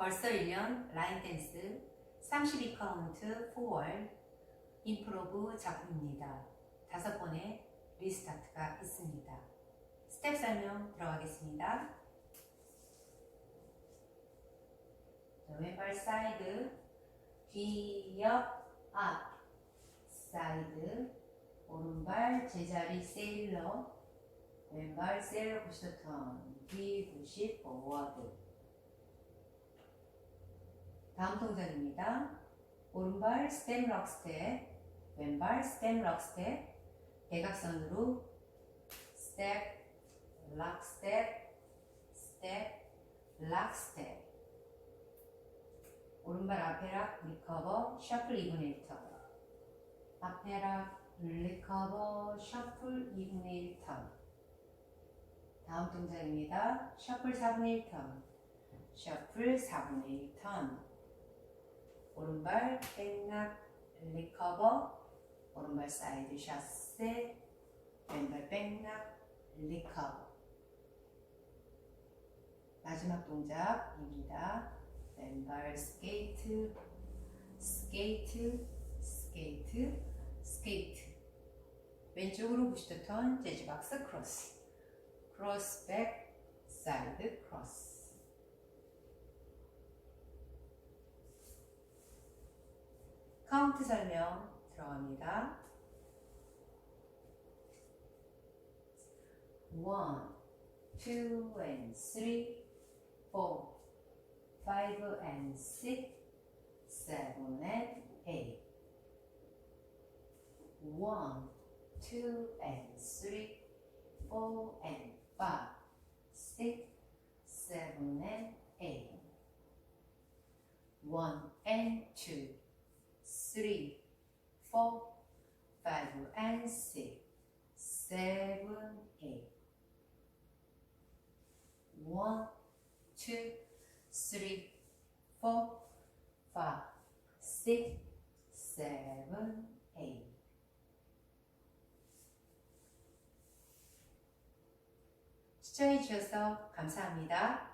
벌써 1년 라인댄스 32카운트 4월 임프로브 작품입니다. 5번의 리스타트가 있습니다. 스텝 설명 들어가겠습니다. 왼발 사이드, 뒤, 옆, 앞, 사이드, 오른발 제자리 세일러, 왼발 세일러 90도 턴, 뒤 90 포워드. 다음 동작입니다. 오른발 스텝 럭 스텝, 왼발 스텝 럭 스텝, 대각선으로 스텝, 락 스텝, 스텝, 락 스텝. 오른발 앞에락 리커버 셔플 이브네일 턴, 앞에락 리커버 셔플 이브네일 턴. 다음 동작입니다. 셔플 4분의 1 턴, 셔플 4분의 1 턴. 오른발 백락 리커버, 오른발 사이드 샷세, 왼발 백락 리커버. 마지막 동작입니다. 왼발 스케이트, 스케이트, 스케이트, 스케이트. 왼쪽으로 90도 턴, 재즈박스 크로스, 크로스 백, 사이드 크로스. 카운트 설명 들어갑니다. 1, 2 and 3, 4, 5 and 6, 7 and 8. 1, 2 and 3, 4 and 5, 6, 7 and 8. 1 and 2, 3, 4, 5 and 6, 7, 8. 1, 2, 3, 4, 5, 6, 7, 8. 시청해 주셔서 감사합니다.